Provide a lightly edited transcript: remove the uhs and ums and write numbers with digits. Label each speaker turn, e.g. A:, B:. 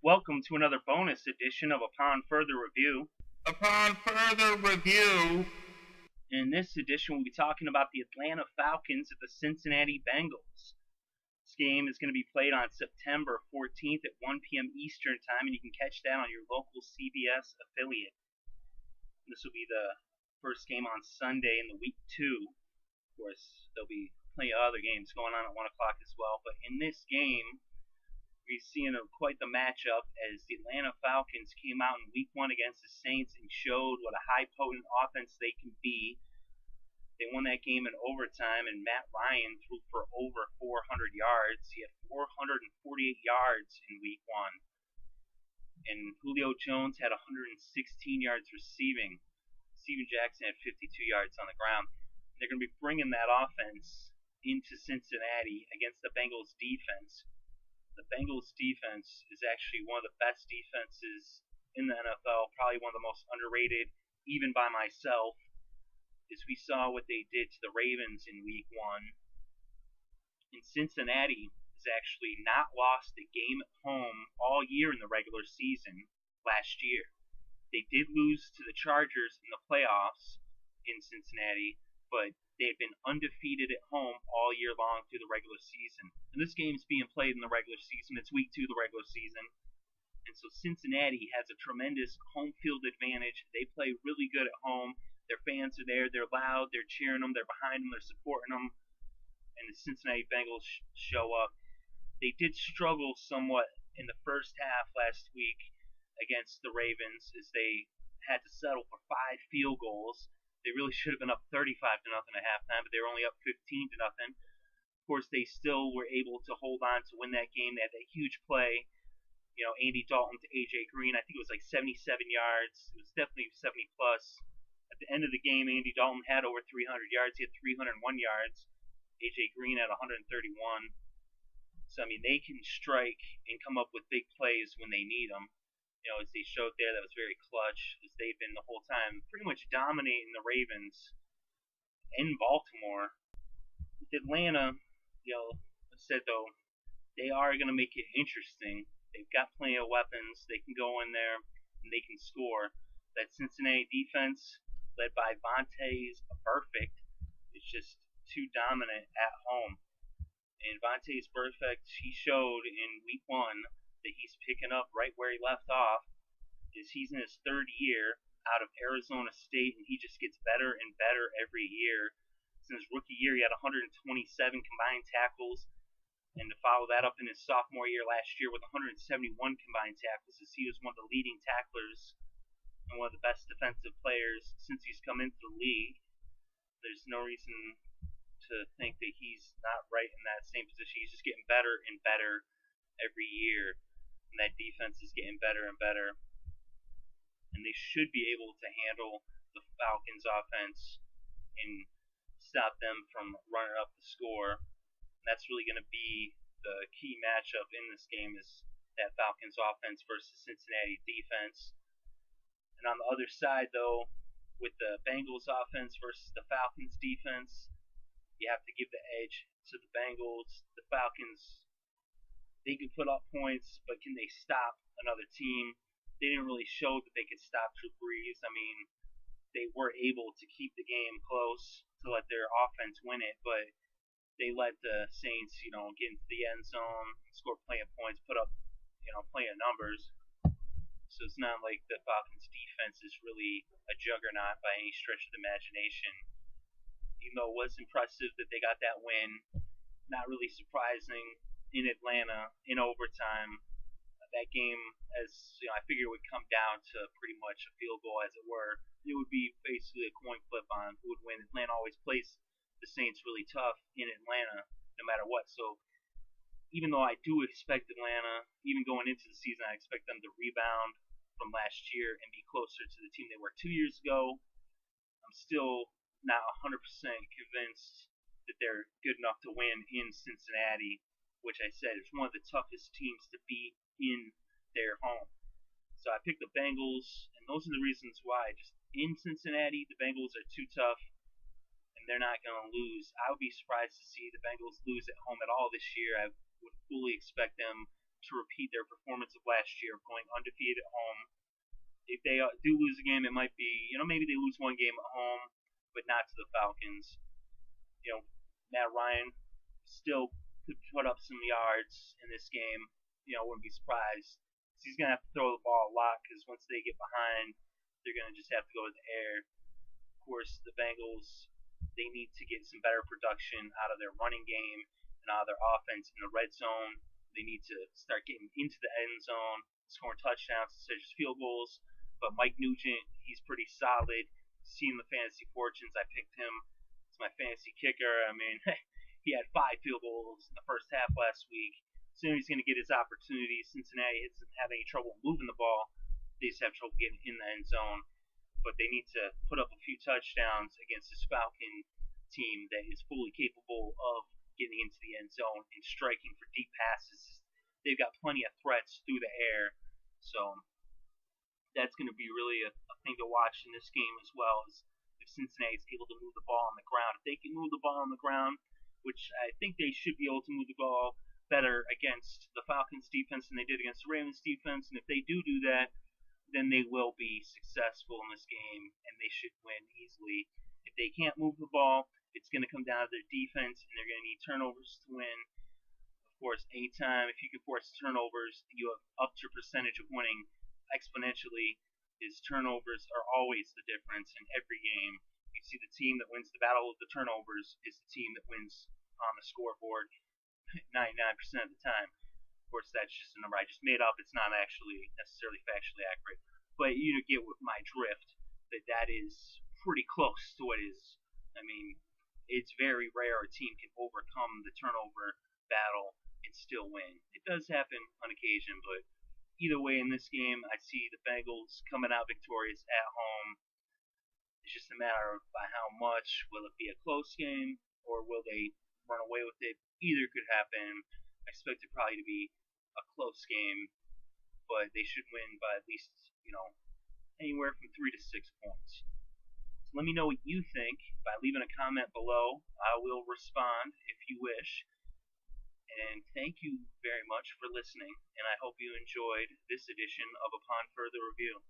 A: Welcome to another bonus edition of Upon Further Review.
B: Upon further review,
A: In this edition, we'll be talking about the Atlanta Falcons at the Cincinnati Bengals. This game is going to be played on September 14th at 1 p.m. Eastern Time, and you can catch that on your local CBS affiliate. This will be the first game on Sunday in the week 2. Of course, there'll be plenty of other games going on at 1 o'clock as well, but in this game, we're seeing quite the matchup as the Atlanta Falcons came out in Week 1 against the Saints and showed what a high potent offense they can be. They won that game in overtime, and Matt Ryan threw for over 400 yards. He had 448 yards in Week 1. And Julio Jones had 116 yards receiving. Steven Jackson had 52 yards on the ground. They're going to be bringing that offense into Cincinnati against the Bengals defense. The Bengals defense is actually one of the best defenses in the NFL, probably one of the most underrated, even by myself, as we saw what they did to the Ravens in Week 1. And Cincinnati has actually not lost a game at home all year in the regular season last year. They did lose to the Chargers in the playoffs in Cincinnati, but they've been undefeated at home all year long through the regular season. And this game's being played in the regular season. It's week 2 of the regular season. And so Cincinnati has a tremendous home field advantage. They play really good at home. Their fans are there. They're loud. They're cheering them. They're behind them. They're supporting them. And the Cincinnati Bengals show up. They did struggle somewhat in the first half last week against the Ravens as they had to settle for 5 field goals. They really should have been up 35-0 at halftime, but they were only up 15-0. Of course, they still were able to hold on to win that game. They had that huge play, Andy Dalton to A.J. Green. I think it was like 77 yards. It was definitely 70 plus. At the end of the game, Andy Dalton had over 300 yards. He had 301 yards. A.J. Green had 131. So, they can strike and come up with big plays when they need them. As they showed there, that was very clutch, as they've been the whole time pretty much dominating the Ravens in Baltimore. With Atlanta, I said though, they are going to make it interesting. They've got plenty of weapons. They can go in there and they can score. That Cincinnati defense, led by Vontaze Burfict, is just too dominant at home. And Vontaze Burfict, he showed in Week 1 that he's picking up right where he left off, is he's in his 3rd year out of Arizona State, and he just gets better and better every year. Since his rookie year, he had 127 combined tackles, and to follow that up in his sophomore year last year with 171 combined tackles, as he was one of the leading tacklers and one of the best defensive players since he's come into the league. There's no reason to think that he's not right in that same position. He's just getting better and better every year. And that defense is getting better and better. And they should be able to handle the Falcons' offense and stop them from running up the score. And that's really going to be the key matchup in this game, is that Falcons' offense versus Cincinnati defense. And on the other side, though, with the Bengals' offense versus the Falcons' defense, you have to give the edge to the Bengals. The Falcons, they can put up points, but can they stop another team? They didn't really show that they could stop Drew Brees. They were able to keep the game close to let their offense win it, but they let the Saints, get into the end zone, score plenty of points, put up, plenty of numbers. So it's not like the Falcons' defense is really a juggernaut by any stretch of the imagination. Even though it was impressive that they got that win, not really surprising in Atlanta in overtime. That game, as I figured, would come down to pretty much a field goal, as it were. It would be basically a coin flip on who would win. Atlanta always plays the Saints really tough in Atlanta, no matter what. So even though I do expect Atlanta, even going into the season, I expect them to rebound from last year and be closer to the team they were 2 years ago. I'm still not 100% convinced that they're good enough to win in Cincinnati, which I said is one of the toughest teams to beat in their home. So I picked the Bengals, and those are the reasons why. Just in Cincinnati, the Bengals are too tough, and they're not going to lose. I would be surprised to see the Bengals lose at home at all this year. I would fully expect them to repeat their performance of last year, going undefeated at home. If they do lose a game, it might be, maybe they lose one game at home, but not to the Falcons. Matt Ryan still could put up some yards in this game. Wouldn't be surprised. He's going to have to throw the ball a lot because once they get behind, they're going to just have to go to the air. Of course, the Bengals, they need to get some better production out of their running game and out of their offense in the red zone. They need to start getting into the end zone, scoring touchdowns instead of just field goals. But Mike Nugent, he's pretty solid. Seeing the fantasy fortunes, I picked him as my fantasy kicker. I mean, he had 5 field goals in the first half last week. Soon he's going to get his opportunity. Cincinnati doesn't have any trouble moving the ball. They just have trouble getting in the end zone. But they need to put up a few touchdowns against this Falcon team that is fully capable of getting into the end zone and striking for deep passes. They've got plenty of threats through the air. So that's going to be really a thing to watch in this game as well, as if Cincinnati is able to move the ball on the ground. If they can move the ball on the ground, which I think they should be able to move the ball better against the Falcons defense than they did against the Ravens defense, and if they do that, then they will be successful in this game, and they should win easily. If they can't move the ball, it's going to come down to their defense, and they're going to need turnovers to win. Of course, anytime if you can force turnovers, you have upped your percentage of winning exponentially. His turnovers are always the difference in every game. You see the team that wins the battle of the turnovers is the team that wins on the scoreboard 99% of the time. Of course, that's just a number I just made up. It's not actually necessarily factually accurate. But you get with my drift that is pretty close to what is. I mean, it's very rare a team can overcome the turnover battle and still win. It does happen on occasion, but either way in this game, I see the Bengals coming out victorious at home. It's just a matter of by how much. Will it be a close game, or will they run away with it? Either could happen. I expect it probably to be a close game, but they should win by at least, anywhere from 3 to 6 points. So let me know what you think by leaving a comment below. I will respond if you wish. And thank you very much for listening, and I hope you enjoyed this edition of Upon Further Review.